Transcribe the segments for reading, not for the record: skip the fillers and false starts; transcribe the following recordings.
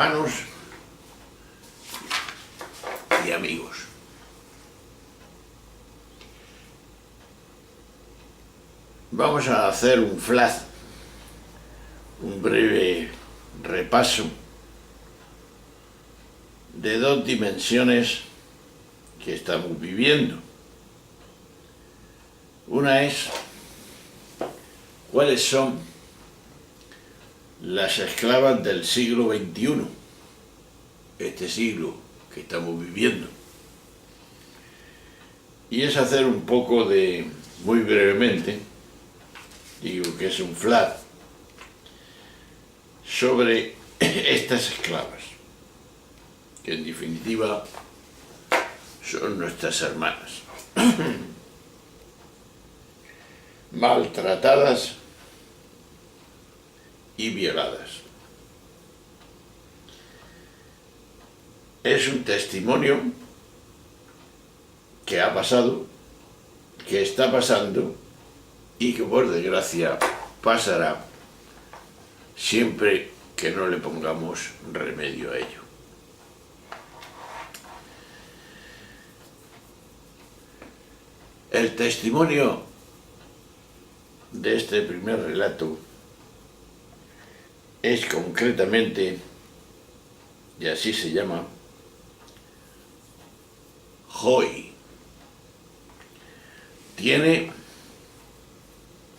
hermanos y amigos. Vamos a hacer un flash, un breve repaso de dos dimensiones que estamos viviendo. Una es cuáles son las esclavas del siglo XXI, este siglo que estamos viviendo. Y es hacer un poco de, muy brevemente, digo que es un flash, sobre estas esclavas, que en definitiva son nuestras hermanas, maltratadas y violadas. Es un testimonio que ha pasado, que está pasando y que por desgracia pasará siempre que no le pongamos remedio a ello. El testimonio de este primer relato es concretamente, y así se llama, Joy. Tiene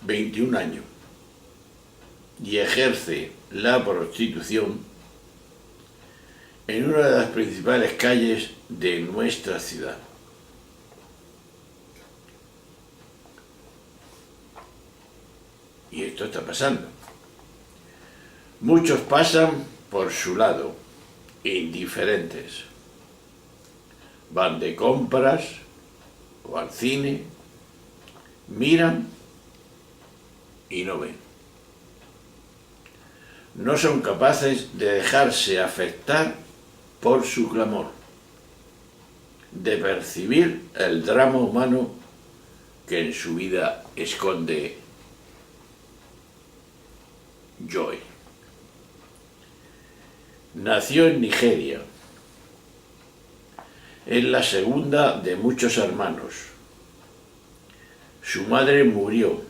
21 años y ejerce la prostitución en una de las principales calles de nuestra ciudad. Y esto está pasando. Muchos pasan por su lado, indiferentes. Van de compras o al cine, miran y no ven. No son capaces de dejarse afectar por su clamor, de percibir el drama humano que en su vida esconde Joy. Nació en Nigeria. Es la segunda de muchos hermanos. Su madre murió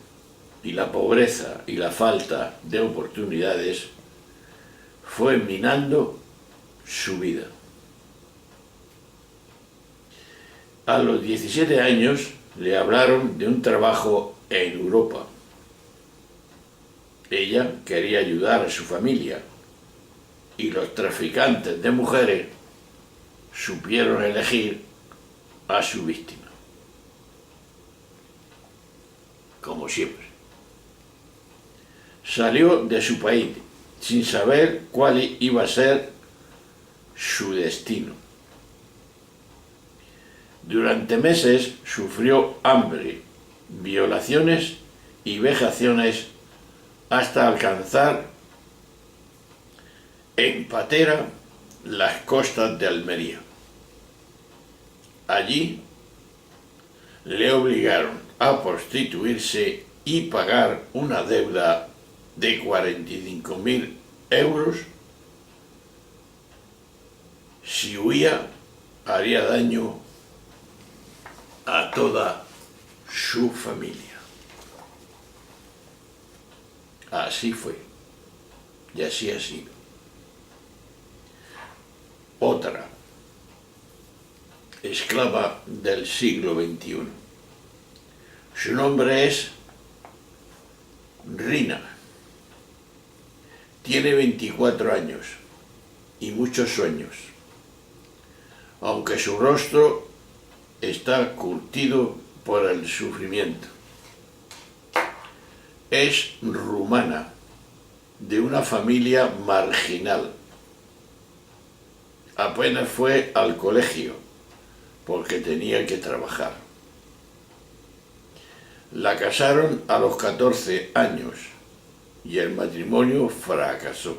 y la pobreza y la falta de oportunidades fue minando su vida. A los 17 años le hablaron de un trabajo en Europa. Ella quería ayudar a su familia y los traficantes de mujeres supieron elegir a su víctima. Como siempre. Salió de su país sin saber cuál iba a ser su destino. Durante meses sufrió hambre, violaciones y vejaciones hasta alcanzar en patera las costas de Almería. Allí le obligaron a prostituirse y pagar una deuda de 45.000 euros. Si huía, haría daño a toda su familia. Así fue, y así ha sido. Otra esclava del siglo XXI. Su nombre es Rina. Tiene 24 años y muchos sueños, aunque su rostro está curtido por el sufrimiento. Es rumana, de una familia marginal. Apenas fue al colegio porque tenía que trabajar. La casaron a los 14 años y el matrimonio fracasó.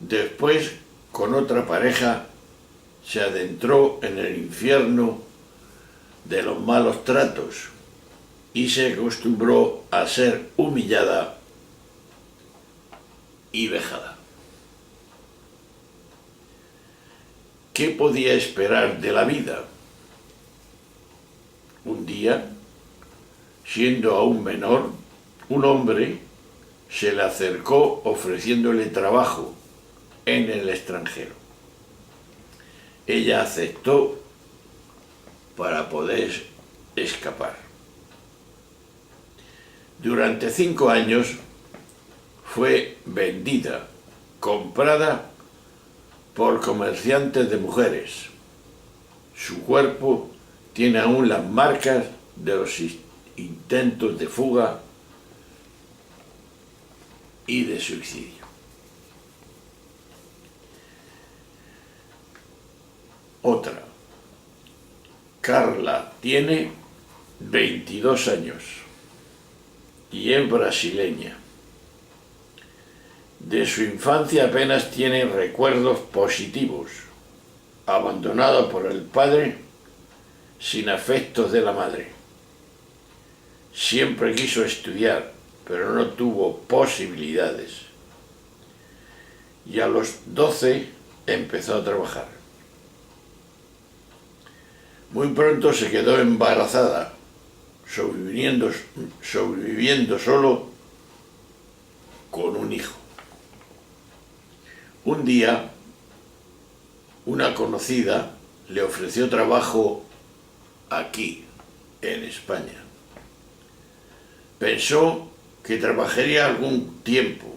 Después, con otra pareja, se adentró en el infierno de los malos tratos y se acostumbró a ser humillada y vejada. ¿qué podía esperar de la vida? Un día, siendo aún menor, un hombre se le acercó ofreciéndole trabajo en el extranjero. Ella aceptó para poder escapar. Durante 5 años fue vendida, comprada por comerciantes de mujeres. Su cuerpo tiene aún las marcas de los intentos de fuga y de suicidio. Otra. Carla tiene 22 años y es brasileña. De su infancia apenas tiene recuerdos positivos, abandonada por el padre, sin afectos de la madre. Siempre quiso estudiar, pero no tuvo posibilidades. Y a los 12 empezó a trabajar. Muy pronto se quedó embarazada, sobreviviendo solo con un hijo. Un día, una conocida le ofreció trabajo aquí, en España. Pensó que trabajaría algún tiempo,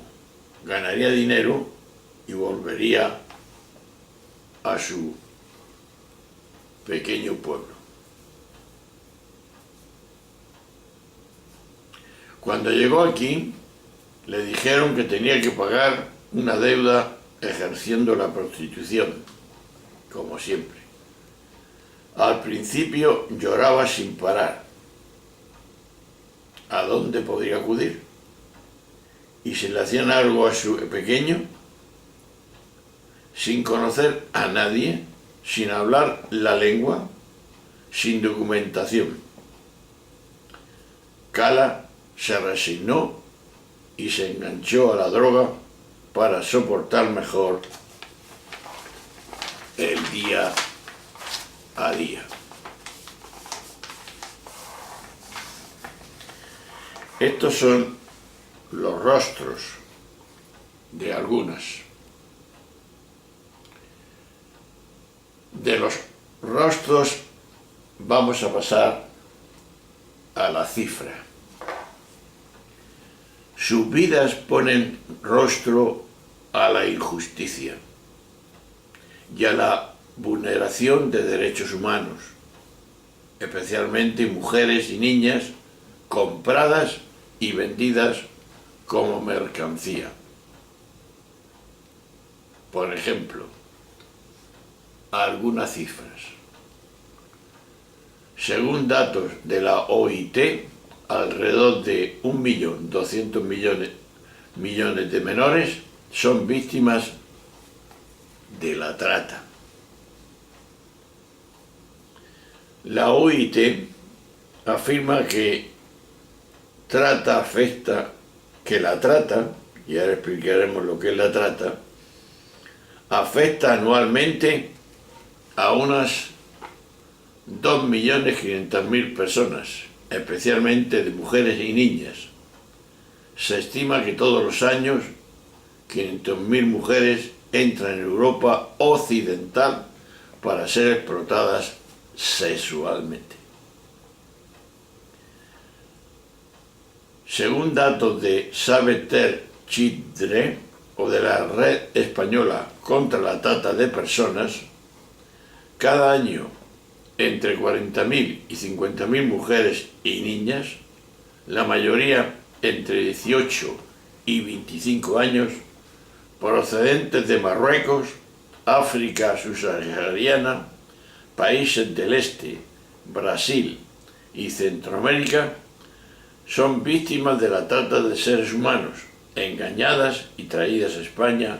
ganaría dinero y volvería a su pequeño pueblo. Cuando llegó aquí, le dijeron que tenía que pagar una deuda ejerciendo la prostitución, como siempre. Al principio lloraba sin parar. ¿A dónde podría acudir? Y si le hacían algo a su pequeño, sin conocer a nadie, sin hablar la lengua, sin documentación. Cala se resignó y se enganchó a la droga para soportar mejor el día a día. Estos son los rostros de algunas. De los rostros vamos a pasar a la cifra. Sus vidas ponen rostro a la injusticia y a la vulneración de derechos humanos, especialmente mujeres y niñas compradas y vendidas como mercancía. Por ejemplo, algunas cifras. Según datos de la OIT, alrededor de 1.200.000.000 de menores son víctimas de la trata. La OIT afirma que la trata, y ahora explicaremos lo que es la trata, afecta anualmente a unas 2.500.000 personas, especialmente de mujeres y niñas. Se estima que todos los años 500.000 mujeres entran en Europa occidental para ser explotadas sexualmente. Según datos de Save the Children o de la Red Española contra la Trata de Personas, cada año entre 40.000 y 50.000 mujeres y niñas, la mayoría entre 18 y 25 años, procedentes de Marruecos, África subsahariana, países del este, Brasil y Centroamérica, son víctimas de la trata de seres humanos, engañadas y traídas a España,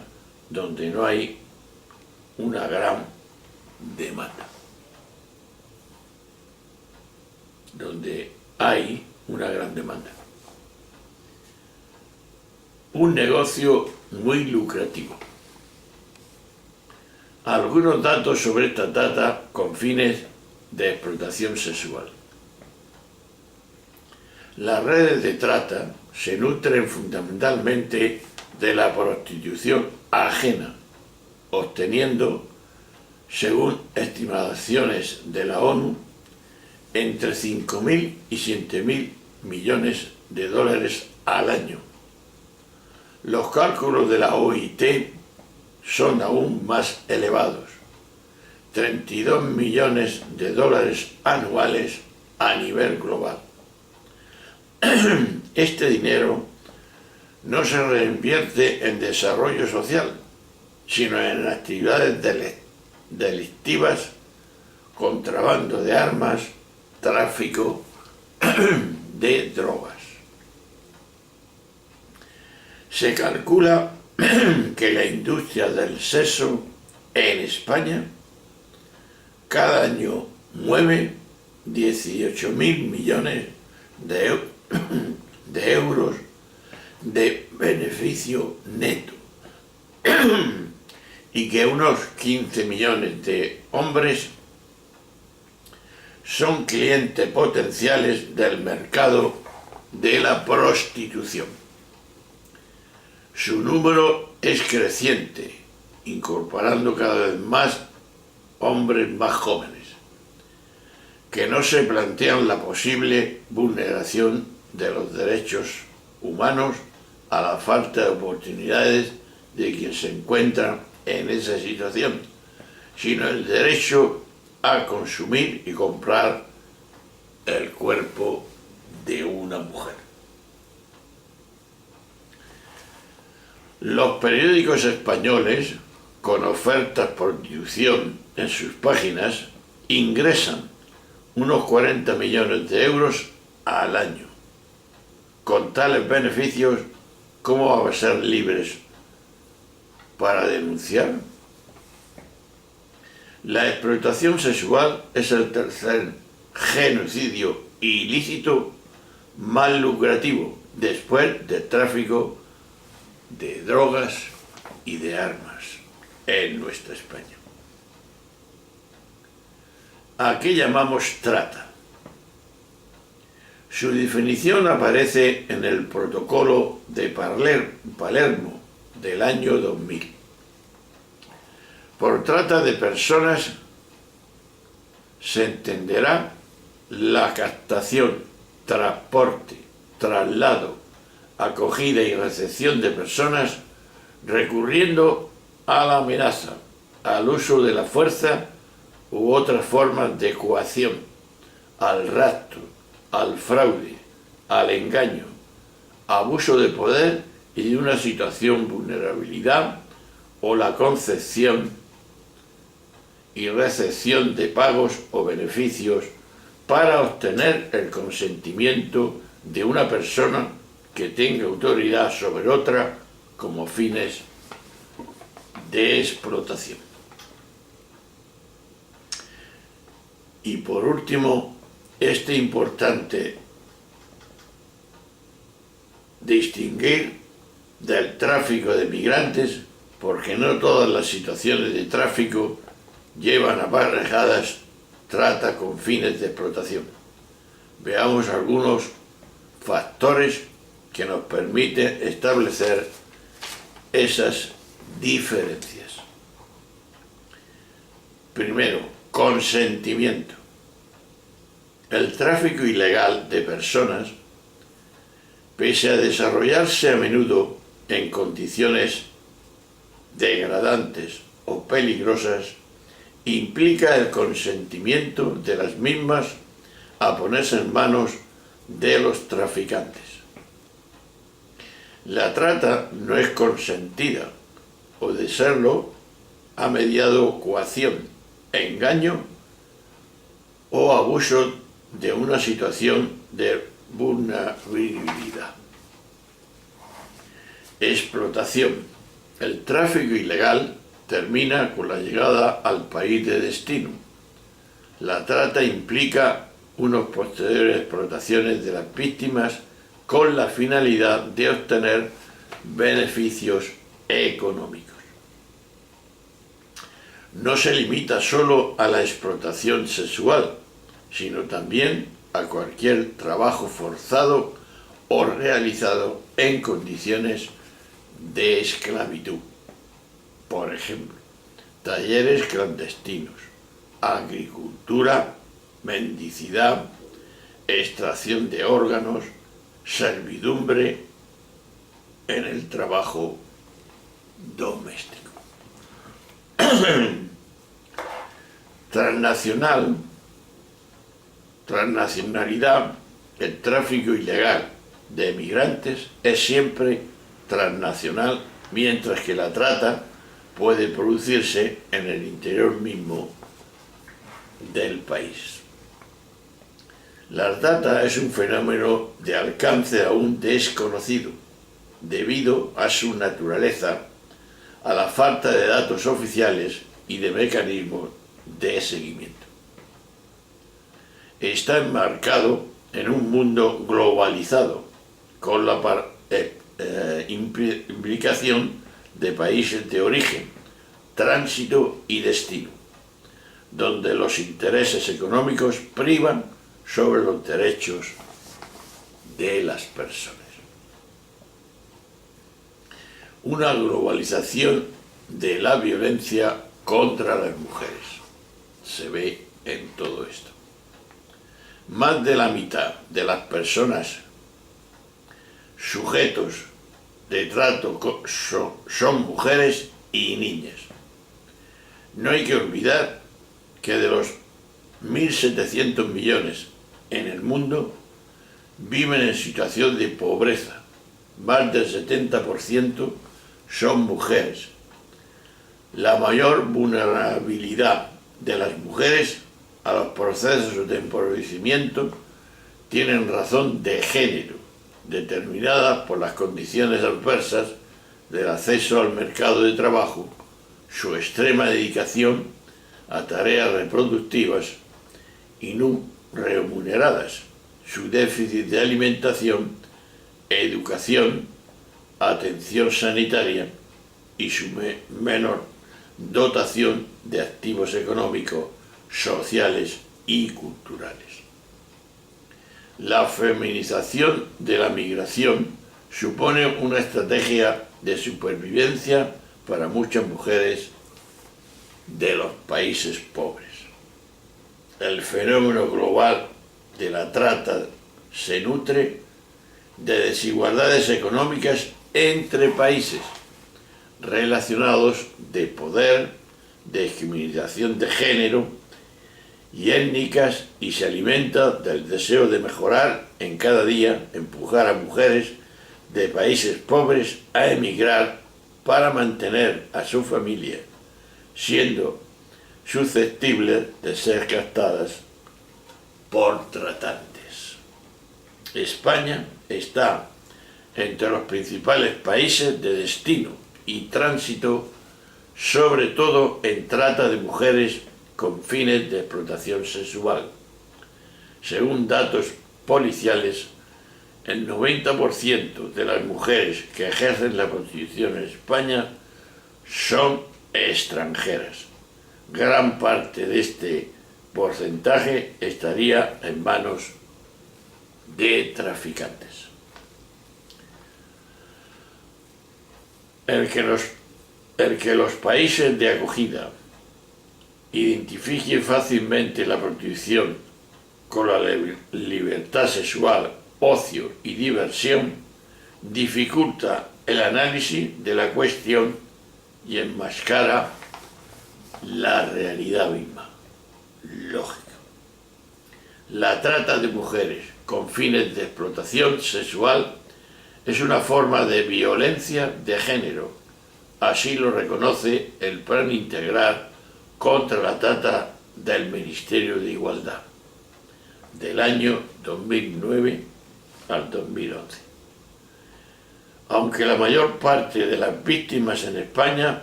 donde no hay una gran demanda. Donde hay una gran demanda. Un negocio muy lucrativo. Algunos datos sobre esta trata con fines de explotación sexual. Las redes de trata se nutren fundamentalmente de la prostitución ajena, obteniendo, según estimaciones de la ONU, entre 5.000 y 7.000 millones de dólares al año. Los cálculos de la OIT son aún más elevados, 32 millones de dólares anuales a nivel global. Este dinero no se reinvierte en desarrollo social, sino en actividades delictivas, contrabando de armas, tráfico de drogas. Se calcula que la industria del sexo en España cada año mueve 18.000 millones de euros de beneficio neto y que unos 15 millones de hombres son clientes potenciales del mercado de la prostitución. Su número es creciente, incorporando cada vez más hombres más jóvenes, que no se plantean la posible vulneración de los derechos humanos a la falta de oportunidades de quien se encuentra en esa situación, sino el derecho a consumir y comprar el cuerpo de una mujer. Los periódicos españoles, con ofertas por difusión en sus páginas, ingresan unos 40 millones de euros al año. Con tales beneficios, ¿cómo vamos a ser libres para denunciar? La explotación sexual es el tercer genocidio ilícito más lucrativo después del tráfico de drogas y de armas en nuestra España. ¿A qué llamamos trata? Su definición aparece en el Protocolo de Palermo del año 2000. Por trata de personas se entenderá la captación, transporte, traslado, acogida y recepción de personas recurriendo a la amenaza, al uso de la fuerza u otras formas de coacción, al rapto, al fraude, al engaño, abuso de poder y de una situación de vulnerabilidad o la concepción y recepción de pagos o beneficios para obtener el consentimiento de una persona que tenga autoridad sobre otra como fines de explotación. Y por último, es importante distinguir del tráfico de migrantes, porque no todas las situaciones de tráfico llevan aparejadas trata con fines de explotación. Veamos algunos factores que nos permiten establecer esas diferencias. Primero, consentimiento. El tráfico ilegal de personas, pese a desarrollarse a menudo en condiciones degradantes o peligrosas, implica el consentimiento de las mismas a ponerse en manos de los traficantes. La trata no es consentida, o de serlo, ha mediado coacción, engaño o abuso de una situación de vulnerabilidad. Explotación. El tráfico ilegal termina con la llegada al país de destino. La trata implica unas posteriores explotaciones de las víctimas con la finalidad de obtener beneficios económicos. no se limita solo a la explotación sexual, sino también a cualquier trabajo forzado o realizado en condiciones de esclavitud. Por ejemplo, talleres clandestinos, agricultura, mendicidad, extracción de órganos, servidumbre en el trabajo doméstico. Transnacionalidad, el tráfico ilegal de migrantes es siempre transnacional, mientras que la trata puede producirse en el interior mismo del país. La trata es un fenómeno de alcance aún desconocido, debido a su naturaleza, a la falta de datos oficiales y de mecanismos de seguimiento. Está enmarcado en un mundo globalizado, con la implicación de países de origen, tránsito y destino, donde los intereses económicos privan sobre los derechos de las personas. Una globalización de la violencia contra las mujeres se ve en todo esto. Más de la mitad de las personas sujetos de trato son mujeres y niñas. No hay que olvidar que de los 1.700 millones en el mundo viven en situación de pobreza. Más del 70% son mujeres. La mayor vulnerabilidad de las mujeres a los procesos de empobrecimiento tienen razón de género, determinadas por las condiciones adversas del acceso al mercado de trabajo, su extrema dedicación a tareas reproductivas y no remuneradas, su déficit de alimentación, educación, atención sanitaria y su menor dotación de activos económicos, sociales y culturales. La feminización de la migración supone una estrategia de supervivencia para muchas mujeres de los países pobres. El fenómeno global de la trata se nutre de desigualdades económicas entre países, relacionados de poder, discriminación de género y étnicas, y se alimenta del deseo de mejorar en cada día, empujar a mujeres de países pobres a emigrar para mantener a su familia, siendo susceptibles de ser captadas por tratantes. España está entre los principales países de destino y tránsito, sobre todo en trata de mujeres con fines de explotación sexual. Según datos policiales, el 90% de las mujeres que ejercen la prostitución en España son extranjeras. Gran parte de este porcentaje estaría en manos de traficantes. El que los países de acogida identifiquen fácilmente la prostitución con la libertad sexual, ocio y diversión dificulta el análisis de la cuestión y enmascara la realidad misma. Lógico. La trata de mujeres con fines de explotación sexual es una forma de violencia de género. Así lo reconoce el Plan Integral contra la Trata del Ministerio de Igualdad, del año 2009 al 2011. Aunque la mayor parte de las víctimas en España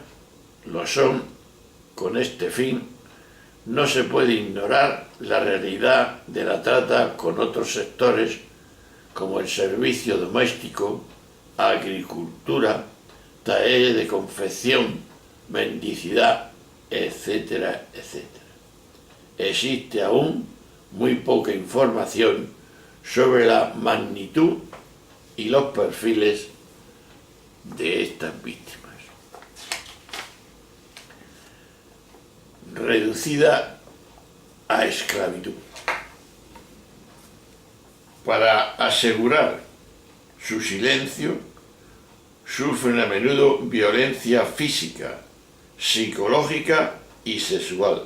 lo son con este fin, no se puede ignorar la realidad de la trata con otros sectores como el servicio doméstico, agricultura, talleres de confección, mendicidad, etcétera, etcétera. Existe aún muy poca información sobre la magnitud y los perfiles de estas víctimas. Reducida a esclavitud. Para asegurar su silencio, sufren a menudo violencia física, psicológica y sexual,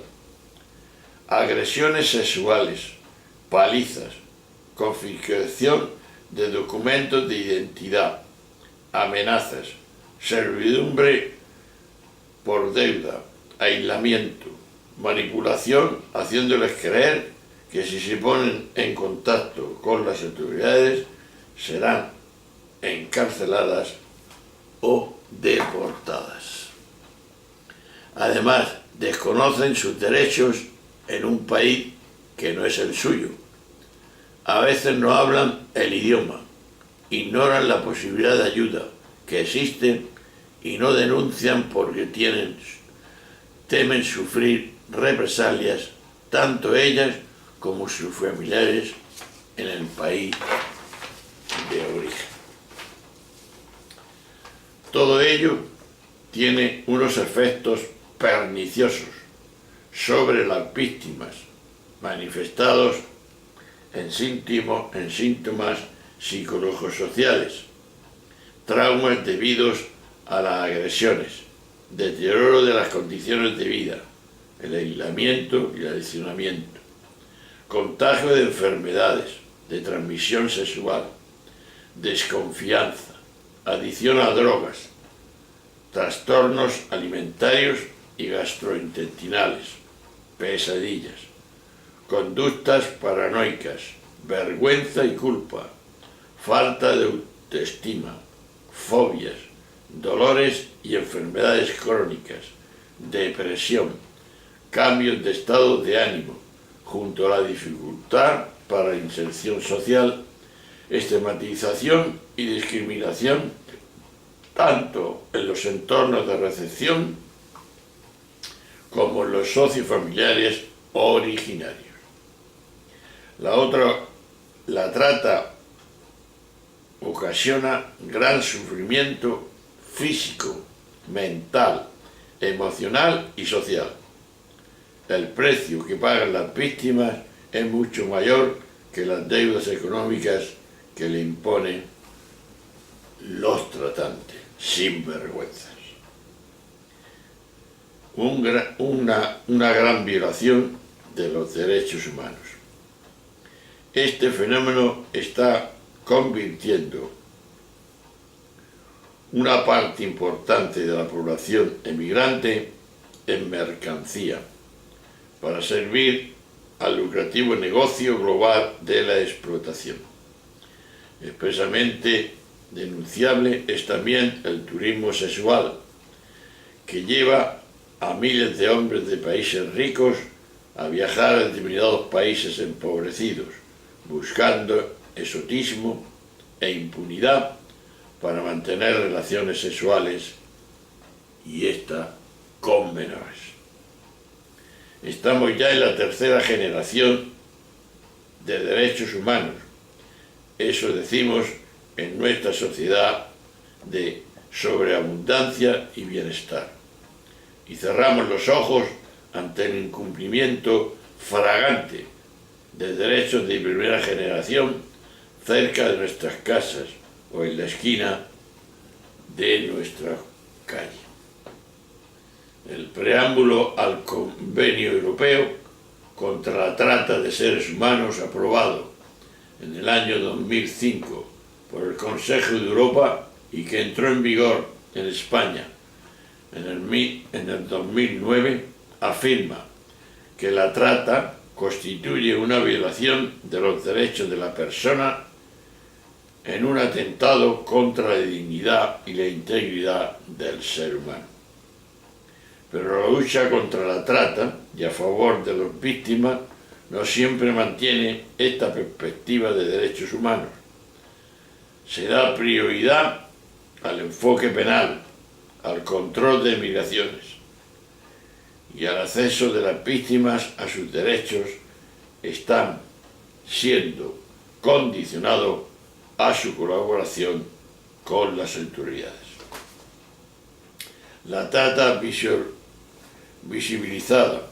agresiones sexuales, palizas, confiscación de documentos de identidad, amenazas, servidumbre por deuda, aislamiento, manipulación, haciéndoles creer que si se ponen en contacto con las autoridades serán encarceladas o deportadas. Además, desconocen sus derechos en un país que no es el suyo. A veces no hablan el idioma, ignoran la posibilidad de ayuda que existe y no denuncian porque temen sufrir represalias, tanto ellas como sus familiares en el país de origen. Todo ello tiene unos efectos perniciosos sobre las víctimas, manifestados en síntomas psicológico-sociales, traumas debidos a las agresiones, deterioro de las condiciones de vida, el aislamiento y el adicionamiento, contagio de enfermedades de transmisión sexual, desconfianza, adicción a drogas, trastornos alimentarios y gastrointestinales, pesadillas, conductas paranoicas, vergüenza y culpa, falta de autoestima, fobias, dolores y enfermedades crónicas, depresión, cambios de estado de ánimo, junto a la dificultad para la inserción social, estigmatización y discriminación, tanto en los entornos de recepción como en los sociofamiliares originarios. La trata ocasiona gran sufrimiento físico, mental, emocional y social. El precio que pagan las víctimas es mucho mayor que las deudas económicas que le imponen los tratantes, sinvergüenzas. Una gran violación de los derechos humanos. Este fenómeno está convirtiendo una parte importante de la población emigrante en mercancía para servir al lucrativo negocio global de la explotación. Expresamente denunciable es también el turismo sexual, que lleva a miles de hombres de países ricos a viajar a determinados países empobrecidos, buscando exotismo e impunidad para mantener relaciones sexuales, y esta con menores. Estamos ya en la tercera generación de derechos humanos. Eso decimos en nuestra sociedad de sobreabundancia y bienestar. Y cerramos los ojos ante el incumplimiento flagrante de derechos de primera generación cerca de nuestras casas o en la esquina de nuestra calle. El preámbulo al Convenio Europeo contra la Trata de Seres Humanos, aprobado en el año 2005 por el Consejo de Europa y que entró en vigor en España en el 2009, afirma que la trata constituye una violación de los derechos de la persona en un atentado contra la dignidad y la integridad del ser humano. Pero la lucha contra la trata y a favor de las víctimas no siempre mantiene esta perspectiva de derechos humanos. Se da prioridad al enfoque penal, al control de migraciones. y el acceso de las víctimas a sus derechos están siendo condicionados a su colaboración con las autoridades. La trata visibilizada,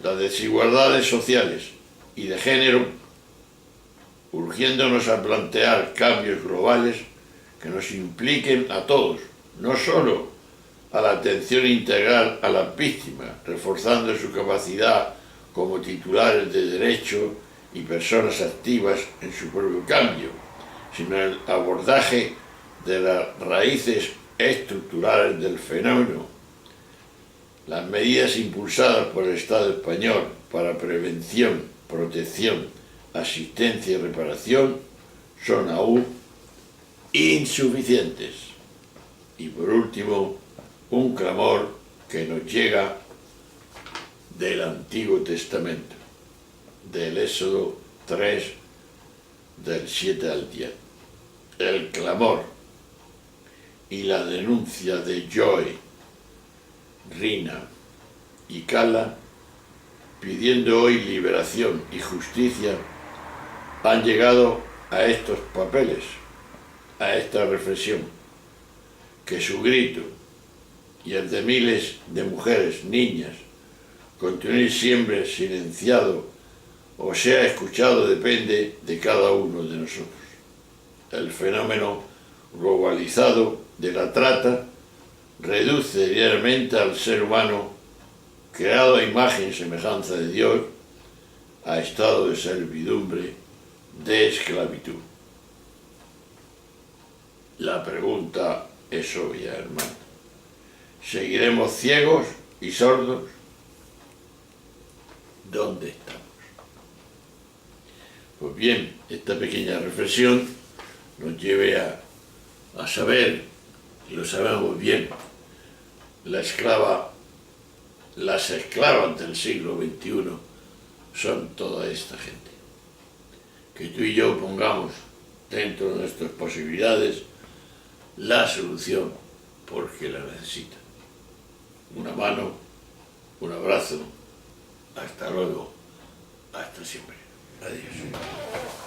las desigualdades sociales y de género, urgiéndonos a plantear cambios globales que nos impliquen a todos, no solo a la atención integral a las víctimas, reforzando su capacidad como titulares de derecho y personas activas en su propio cambio, sino el abordaje de las raíces estructurales del fenómeno. Las medidas impulsadas por el Estado español para prevención, protección, asistencia y reparación son aún insuficientes. Y por último, un clamor que nos llega del Antiguo Testamento, del Éxodo 3, del 7 al 10. El clamor y la denuncia de Joy, Rina y Kala, pidiendo hoy liberación y justicia, han llegado a estos papeles, a esta reflexión, que su grito y el de miles de mujeres, niñas, continúe siempre silenciado o sea escuchado depende de cada uno de nosotros. El fenómeno globalizado de la trata reduce diariamente al ser humano, creado a imagen y semejanza de Dios, a estado de servidumbre, de esclavitud. La pregunta es obvia, hermano. ¿Seguiremos ciegos y sordos? ¿Dónde estamos? Pues bien, esta pequeña reflexión nos lleve a saber, y lo sabemos bien, las esclavas del siglo XXI son toda esta gente. Que tú y yo pongamos dentro de nuestras posibilidades la solución porque la necesita. Una mano, un abrazo, hasta luego, hasta siempre. Adiós.